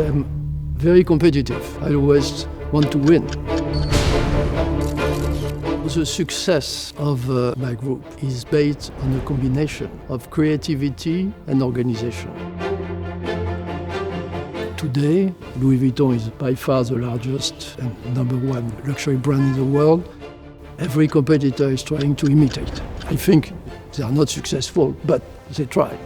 am very competitive. I always want to win. The success of my group is based on a combination of creativity and organization. Today, Louis Vuitton is by far the largest and #1 luxury brand in the world. Every competitor is trying to imitate. I think they are not successful, but they try.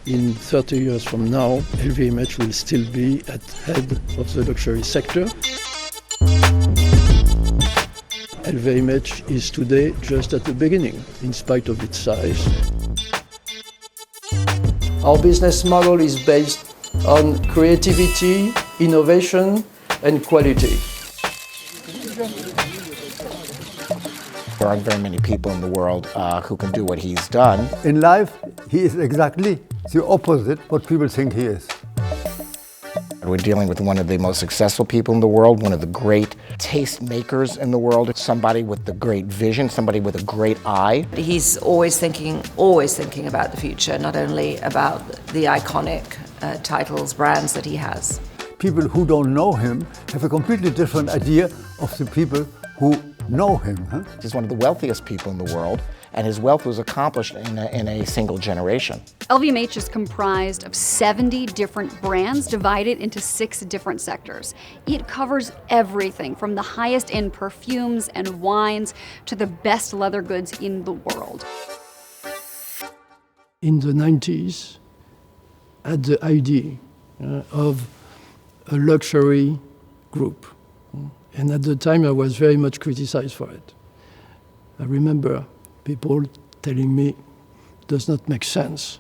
In 30 years from now, LVMH will still be at head of the luxury sector. LVMH is today just at the beginning, in spite of its size. Our business model is based on creativity, innovation, and quality. There aren't very many people in the world who can do what he's done. In life, he is exactly the opposite what people think he is. We're dealing with one of the most successful people in the world, one of the great taste makers in the world, somebody with the great vision, somebody with a great eye. He's always thinking about the future, not only about the iconic titles, brands that he has. People who don't know him have a completely different idea of the people who know him. He's one of the wealthiest people in the world, and his wealth was accomplished in a single generation. LVMH is comprised of 70 different brands divided into 6 different sectors. It covers everything from the highest end perfumes and wines to the best leather goods in the world. In the 90s, I had the idea of a luxury group. And at the time, I was very much criticized for it. I remember people telling me it does not make sense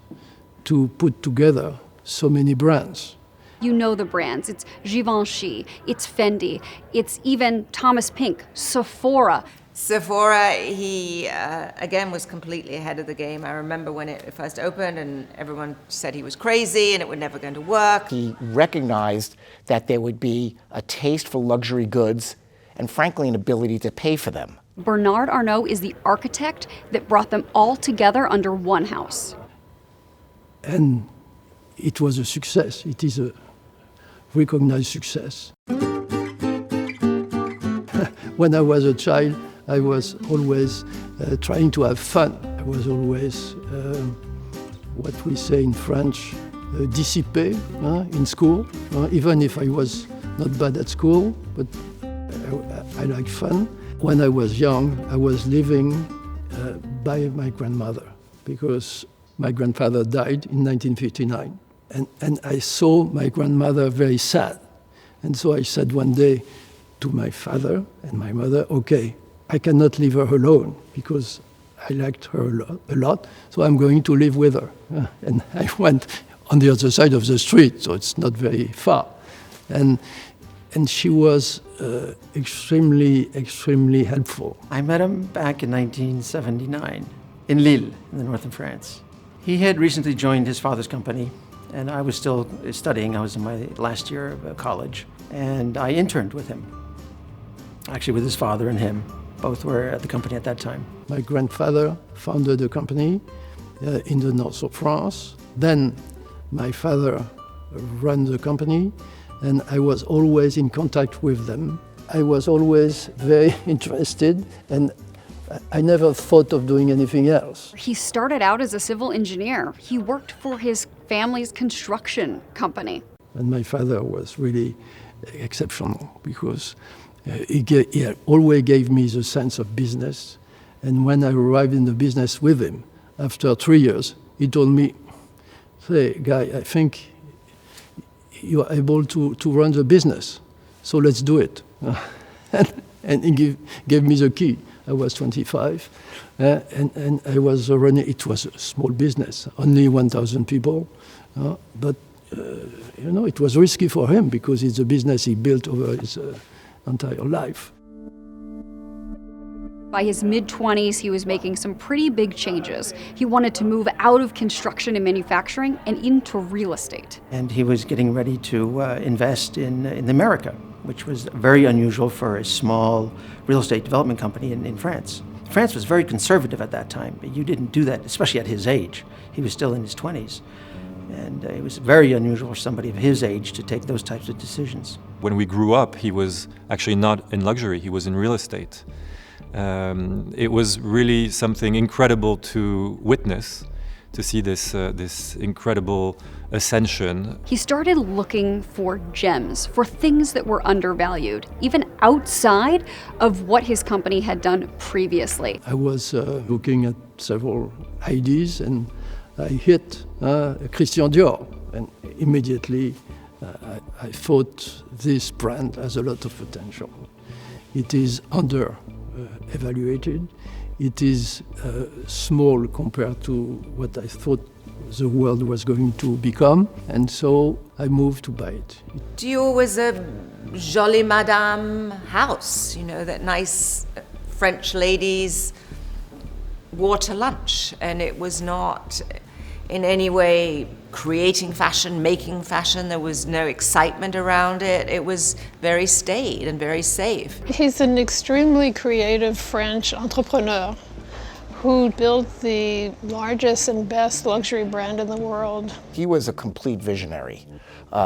to put together so many brands. You know the brands. It's Givenchy, it's Fendi, it's even Thomas Pink, Sephora. Sephora, he again was completely ahead of the game. I remember when it first opened and everyone said he was crazy and it was never going to work. He recognized that there would be a taste for luxury goods and frankly an ability to pay for them. Bernard Arnault is the architect that brought them all together under one house. And it was a success. It is a recognized success. When I was a child, I was always trying to have fun. I was always, what we say in French, dissipé in school, even if I was not bad at school, but I like fun. When I was young, I was living by my grandmother because my grandfather died in 1959. And I saw my grandmother very sad. And so I said one day to my father and my mother, okay, I cannot leave her alone because I liked her a lot, so I'm going to live with her. And I went on the other side of the street, so it's not very far. And she was extremely helpful. I met him back in 1979 in Lille, in the north of France. He had recently joined his father's company, and I was still studying. I was in my last year of college, and I interned with him, actually with his father and him. Both were at the company at that time. My grandfather founded a company in the north of France. Then my father ran the company, and I was always in contact with them. I was always very interested, and I never thought of doing anything else. He started out as a civil engineer. He worked for his family's construction company. And my father was really exceptional because he always gave me the sense of business. And when I arrived in the business with him, after 3 years, he told me, "Say, Guy, I think you are able to run the business, so let's do it." And he gave me the key. I was 25, and I was running. It was a small business, only 1,000 people, but it was risky for him because it's a business he built over his entire life. By his mid-20s, he was making some pretty big changes. He wanted to move out of construction and manufacturing and into real estate. And he was getting ready to invest in America. which was very unusual for a small real estate development company in France. France was very conservative at that time. You didn't do that, especially at his age. He was still in his 20s. And it was very unusual for somebody of his age to take those types of decisions. When we grew up, he was actually not in luxury, he was in real estate. It was really something incredible to witness, to see this incredible ascension. He started looking for gems, for things that were undervalued, even outside of what his company had done previously. I was looking at several ideas and I hit Christian Dior, and immediately I thought this brand has a lot of potential. It is under-evaluated. It is small compared to what I thought the world was going to become, and so I moved to buy it. Dior was a jolie madame house, you know, that nice French ladies wore to lunch, and it was not in any way creating fashion, making fashion. There was no excitement around it. It was very staid and very safe. He's an extremely creative French entrepreneur who built the largest and best luxury brand in the world. He was a complete visionary.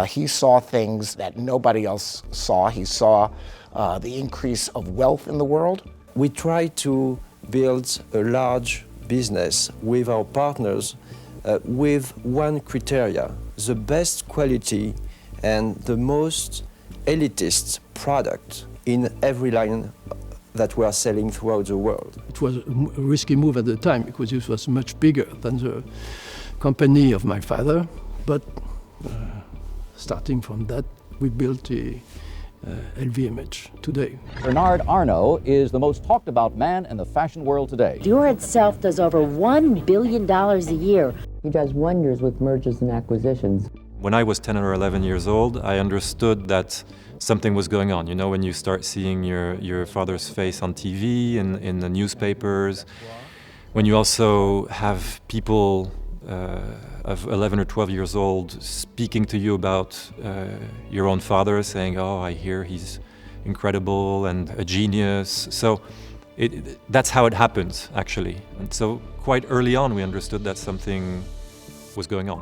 He saw things that nobody else saw. He saw the increase of wealth in the world. We try to build a large business with our partners with one criteria: the best quality and the most elitist product in every line that we are selling throughout the world. It was a risky move at the time because it was much bigger than the company of my father, but starting from that, we built the LVMH today. Bernard Arnault is the most talked about man in the fashion world today. Dior itself does over $1 billion a year. He does wonders with mergers and acquisitions. When I was 10 or 11 years old, I understood that something was going on. You know, when you start seeing your father's face on TV and in the newspapers, when you also have people of 11 or 12 years old speaking to you about your own father, saying, oh, I hear he's incredible and a genius. So that's how it happens, actually. And so quite early on, we understood that something was going on.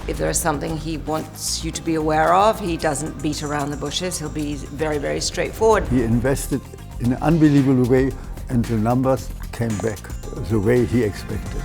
If there is something he wants you to be aware of, he doesn't beat around the bushes. He'll be very, very straightforward. He invested in an unbelievable way, and the numbers came back the way he expected.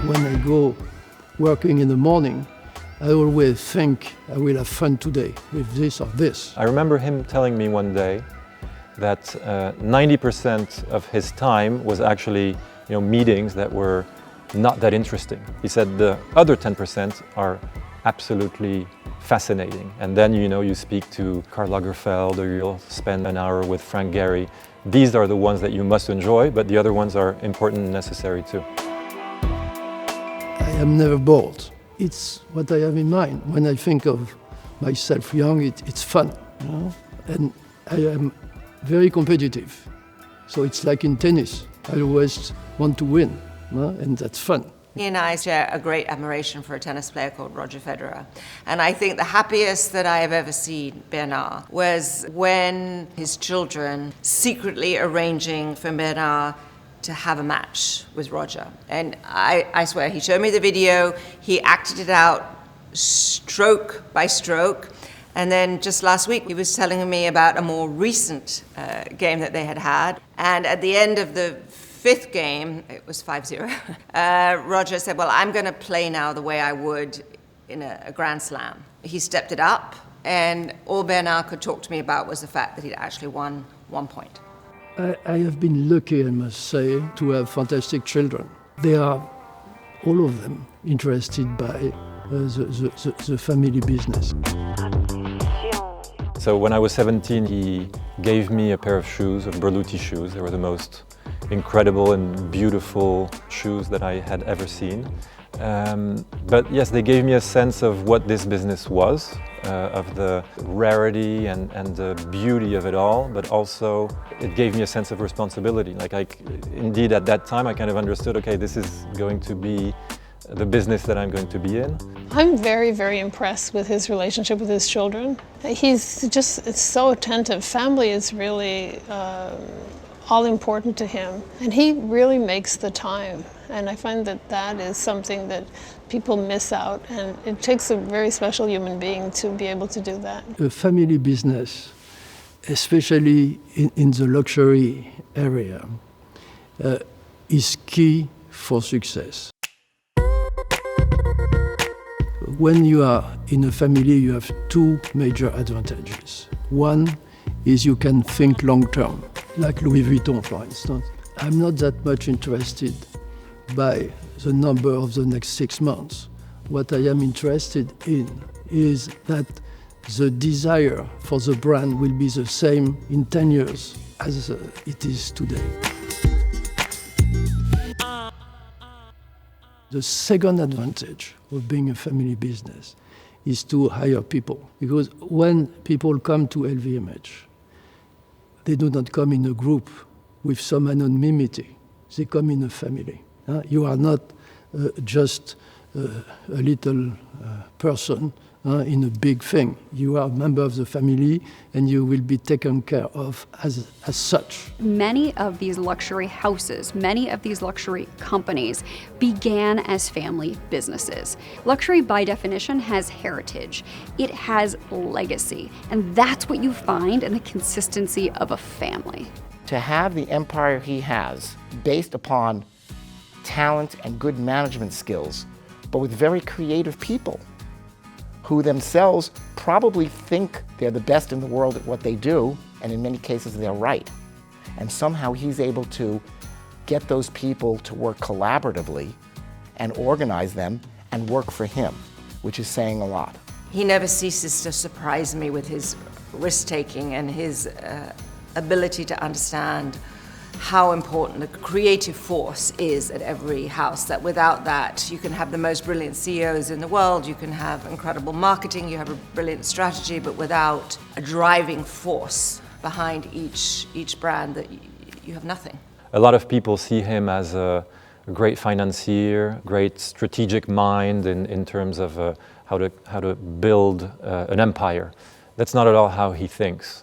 When I go working in the morning, I always think I will have fun today with this or this. I remember him telling me one day that 90% of his time was actually meetings that were not that interesting. He said the other 10% are absolutely fascinating. And then you speak to Karl Lagerfeld or you'll spend an hour with Frank Gehry. These are the ones that you must enjoy, but the other ones are important and necessary too. I am never bored. It's what I have in mind. When I think of myself young, it's fun, and I am very competitive. So it's like in tennis. I always want to win, and that's fun. He and I share a great admiration for a tennis player called Roger Federer. And I think the happiest that I have ever seen Bernard was when his children secretly arranging for Bernard to have a match with Roger. And I swear, he showed me the video, he acted it out stroke by stroke. And then just last week, he was telling me about a more recent game that they had had. And at the end of the fifth game, it was 5-0, Roger said, well, I'm going to play now the way I would in a Grand Slam. He stepped it up, And all Bernard could talk to me about was the fact that he'd actually won 1 point. I have been lucky, I must say, to have fantastic children. They are, all of them, interested by the family business. So when I was 17, he gave me a pair of shoes, of Berluti shoes. They were the most incredible and beautiful shoes that I had ever seen. But yes, they gave me a sense of what this business was, of the rarity and the beauty of it all, but also it gave me a sense of responsibility. Indeed, at that time, I kind of understood, okay, this is going to be the business that I'm going to be in. I'm very, very impressed with his relationship with his children. It's so attentive. Family is really all important to him, and he really makes the time. And I find that is something that people miss out, and it takes a very special human being to be able to do that. A family business, especially in the luxury area, is key for success. When you are in a family, you have two major advantages. One is you can think long term, like Louis Vuitton, for instance. I'm not that much interested by the number of the next 6 months. What I am interested in is that the desire for the brand will be the same in 10 years as it is today. The second advantage of being a family business is to hire people. Because when people come to LVMH, they do not come in a group with some anonymity. They come in a family. You are not just a little person in a big thing. You are a member of the family, and you will be taken care of as such. Many of these luxury houses, many of these luxury companies began as family businesses. Luxury, by definition, has heritage. It has legacy, and that's what you find in the consistency of a family. To have the empire he has, based upon talent and good management skills, but with very creative people who themselves probably think they're the best in the world at what they do, and in many cases they're right. And somehow he's able to get those people to work collaboratively and organize them and work for him, which is saying a lot. He never ceases to surprise me with his risk-taking and his ability to understand how important the creative force is at every house, that without that you can have the most brilliant CEOs in the world, you can have incredible marketing, you have a brilliant strategy, but without a driving force behind each brand, that you have nothing. A lot of people see him as a great financier, great strategic mind in terms of how to build an empire. That's not at all how he thinks.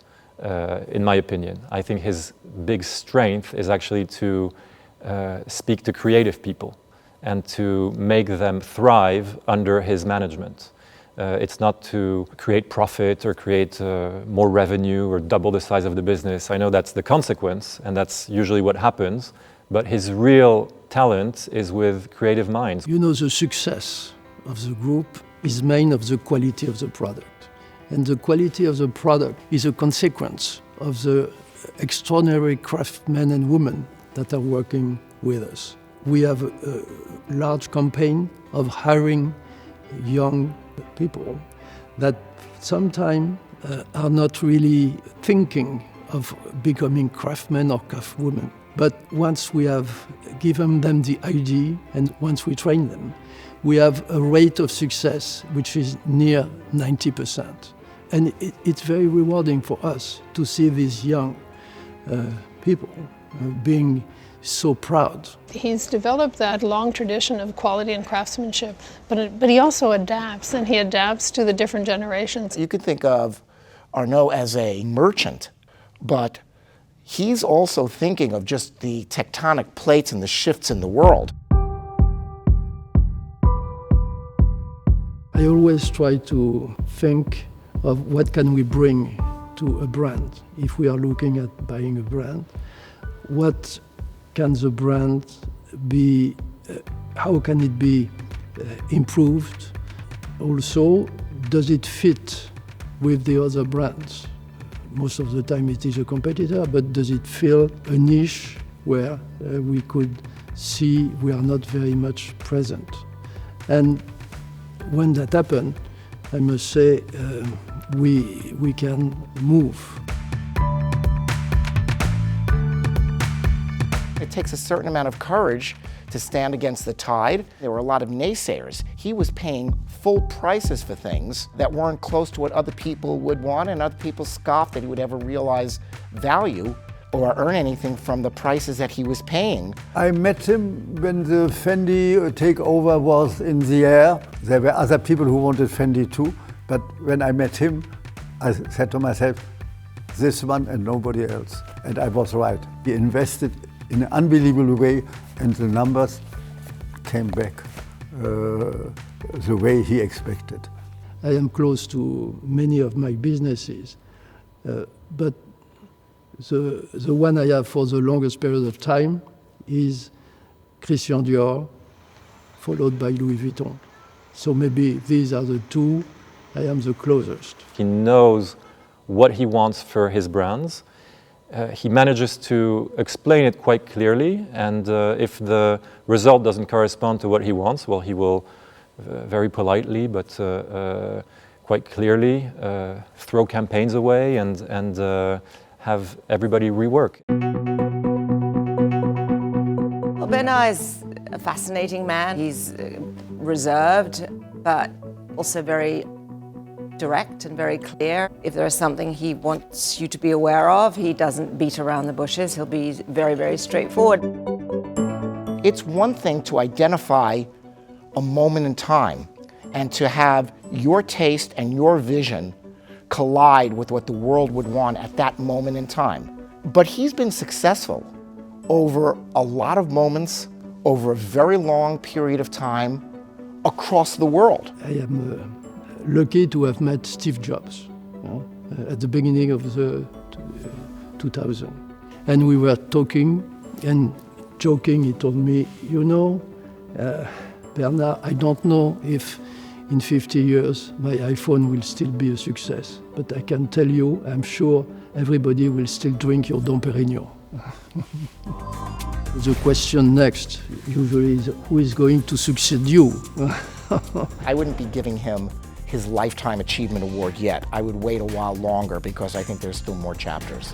In my opinion. I think his big strength is actually to speak to creative people and to make them thrive under his management. It's not to create profit or create more revenue or double the size of the business. I know that's the consequence, and that's usually what happens, but his real talent is with creative minds. You know, the success of the group is made of the quality of the product. And the quality of the product is a consequence of the extraordinary craftsmen and women that are working with us. We have a large campaign of hiring young people that sometimes are not really thinking of becoming craftsmen or craftswomen. But once we have given them the idea and once we train them, we have a rate of success which is near 90%. And it's very rewarding for us to see these young people being so proud. He's developed that long tradition of quality and craftsmanship, but he also adapts, and he adapts to the different generations. You could think of Arnault as a merchant, but he's also thinking of just the tectonic plates and the shifts in the world. I always try to think of what can we bring to a brand. If we are looking at buying a brand, what can the brand be, how can it be improved? Also, does it fit with the other brands? Most of the time it is a competitor, but does it fill a niche where we could see we are not very much present? And when that happened, I must say we can move. It takes a certain amount of courage to stand against the tide. There were a lot of naysayers. He was paying full prices for things that weren't close to what other people would want, and other people scoffed that he would ever realize value or earn anything from the prices that he was paying. I met him when the Fendi takeover was in the air. There were other people who wanted Fendi too, but when I met him, I said to myself, this one and nobody else. And I was right. He invested in an unbelievable way, and the numbers came back the way he expected. I am close to many of my businesses, but the one I have for the longest period of time is Christian Dior, followed by Louis Vuitton. So maybe these are the two I am the closest. He knows what he wants for his brands. He manages to explain it quite clearly, and if the result doesn't correspond to what he wants, well, he will very politely but quite clearly throw campaigns away and have everybody rework. Well, Bernard is a fascinating man. He's reserved, but also very direct and very clear. If there is something he wants you to be aware of, he doesn't beat around the bushes. He'll be very, very straightforward. It's one thing to identify a moment in time and to have your taste and your vision collide with what the world would want at that moment in time. But he's been successful over a lot of moments, over a very long period of time, across the world. I am lucky to have met Steve Jobs at the beginning of the 2000. And we were talking and joking. He told me, you know, Bernard, I don't know if in 50 years my iPhone will still be a success, but I can tell you, I'm sure everybody will still drink your Dom Pérignon. The question next usually is, who is going to succeed you? I wouldn't be giving him his Lifetime Achievement Award yet. I would wait a while longer because I think there's still more chapters.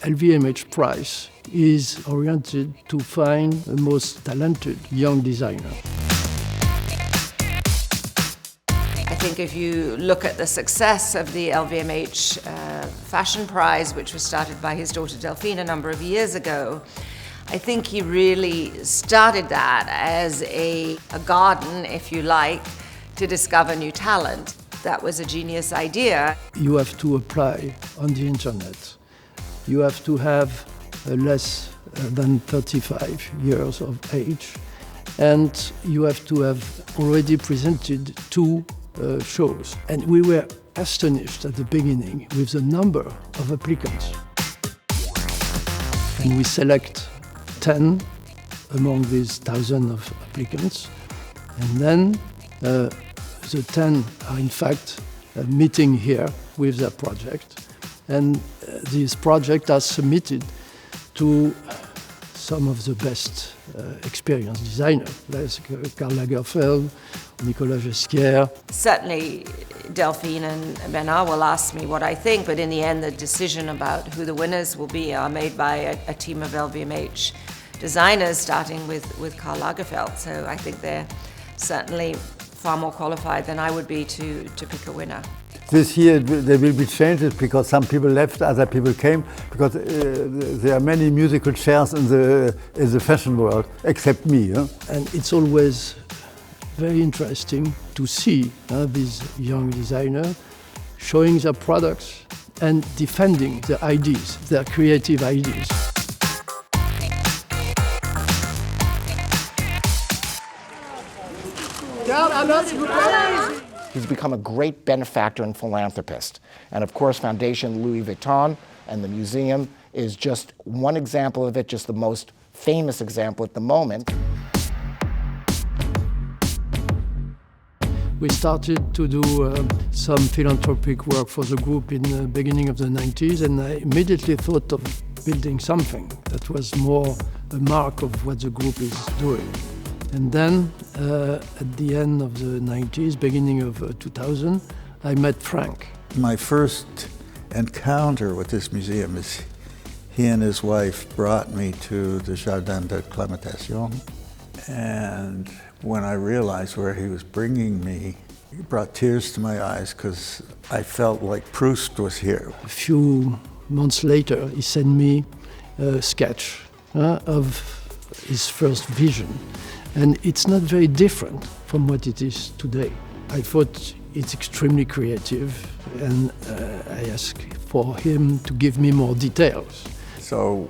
LVMH prize is oriented to find the most talented young designer. I think if you look at the success of the LVMH Fashion Prize, which was started by his daughter Delphine a number of years ago, I think he really started that as a garden, if you like, to discover new talent. That was a genius idea. You have to apply on the internet. You have to have less than 35 years of age, and you have to have already presented 2 shows. And we were astonished at the beginning with the number of applicants. And we select 10 among these thousands of applicants, and then the 10 are in fact meeting here with their project. And these projects are submitted to some of the best experienced designers, like Karl Lagerfeld, Nicolas Ghesquière. Certainly, Delphine and Bernard will ask me what I think, but in the end, the decision about who the winners will be are made by a team of LVMH designers, starting with Karl Lagerfeld. So I think they're certainly far more qualified than I would be to pick a winner. This year there will be changes because some people left, other people came, because there are many musical chairs in the fashion world, except me. And it's always very interesting to see these young designers showing their products and defending their ideas, their creative ideas. He's become a great benefactor and philanthropist. And of course, Foundation Louis Vuitton and the museum is just one example of it, just the most famous example at the moment. We started to do some philanthropic work for the group in the beginning of the 90s, and I immediately thought of building something that was more a mark of what the group is doing. And then, at the end of the 90s, beginning of 2000, I met Frank. My first encounter with this museum is he and his wife brought me to the Jardin d'Acclimatation. And when I realized where he was bringing me, it brought tears to my eyes because I felt like Proust was here. A few months later, he sent me a sketch of his first vision. And it's not very different from what it is today. I thought it's extremely creative, and I asked for him to give me more details. So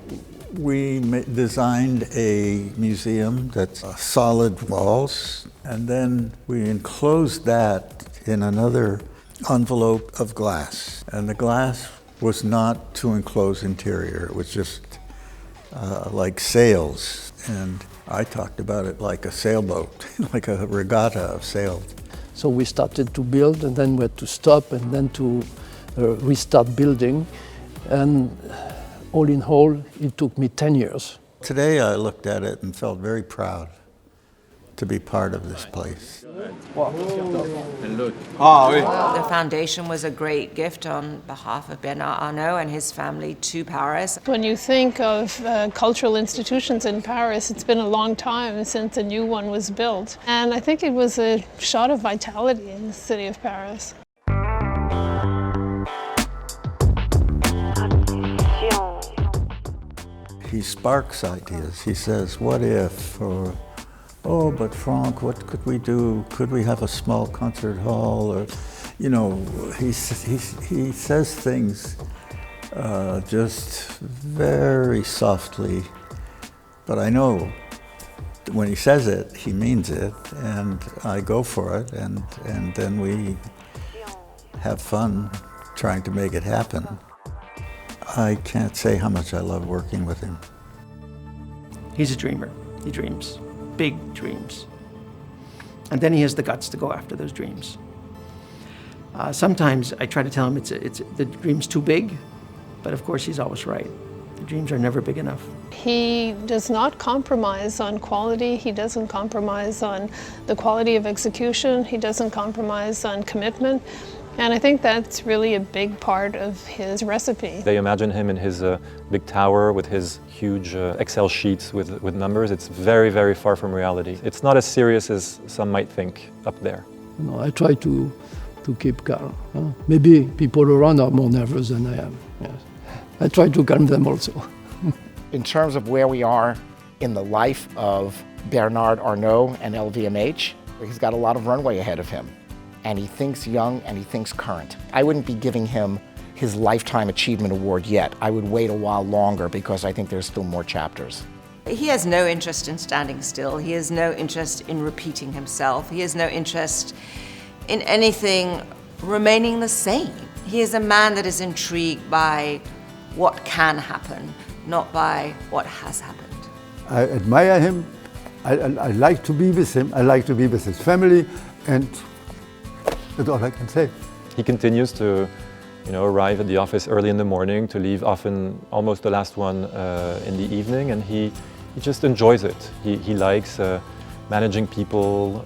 we designed a museum that's solid walls, and then we enclosed that in another envelope of glass. And the glass was not to enclose interior, it was just like sails. And I talked about it like a sailboat, like a regatta of sails. So we started to build, and then we had to stop, and then to restart building. And all in all, it took me 10 years. Today I looked at it and felt very proud to be part of this place. The foundation was a great gift on behalf of Bernard Arnault and his family to Paris. When you think of cultural institutions in Paris, it's been a long time since a new one was built. And I think it was a shot of vitality in the city of Paris. He sparks ideas. He says, what if, or, oh, but Franck, what could we do? Could we have a small concert hall? Or, you know, he says things just very softly, but I know when he says it, he means it, and I go for it, and then we have fun trying to make it happen. I can't say how much I love working with him. He's a dreamer. He dreams, big dreams. And then he has the guts to go after those dreams. Sometimes I try to tell him the dream's too big, but of course he's always right. The dreams are never big enough. He does not compromise on quality. He doesn't compromise on the quality of execution. He doesn't compromise on commitment. And I think that's really a big part of his recipe. They imagine him in his big tower with his huge Excel sheets with numbers. It's very, very far from reality. It's not as serious as some might think up there. No, I try to keep calm. Maybe people around are more nervous than I am. Yes. I try to calm them also. In terms of where we are in the life of Bernard Arnault and LVMH, he's got a lot of runway ahead of him. And he thinks young and he thinks current. I wouldn't be giving him his Lifetime Achievement Award yet. I would wait a while longer because I think there's still more chapters. He has no interest in standing still. He has no interest in repeating himself. He has no interest in anything remaining the same. He is a man that is intrigued by what can happen, not by what has happened. I admire him. I like to be with him. I like to be with his family, and that's all I can say. He continues to, arrive at the office early in the morning, to leave often almost the last one in the evening, and he just enjoys it. He likes managing people,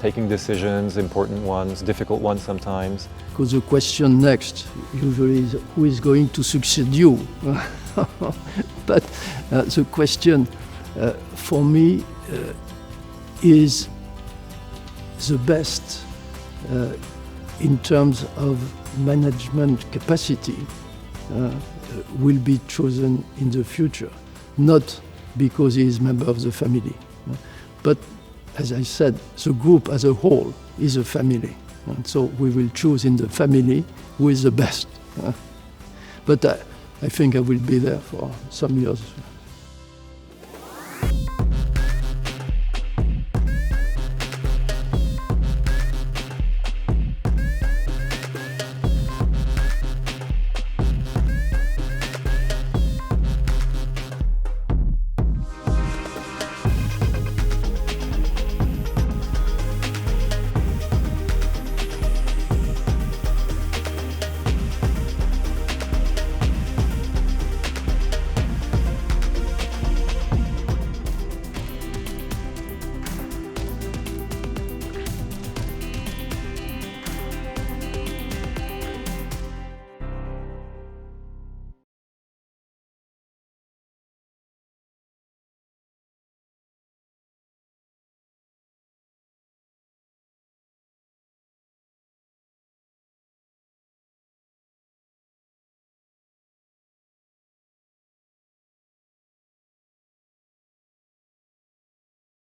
taking decisions, important ones, difficult ones sometimes. Because the question next usually is who is going to succeed you? But the question for me is the best in terms of management capacity will be chosen in the future, not because he is a member of the family, but as I said, the group as a whole is a family. And so we will choose in the family who is the best. But I think I will be there for some years.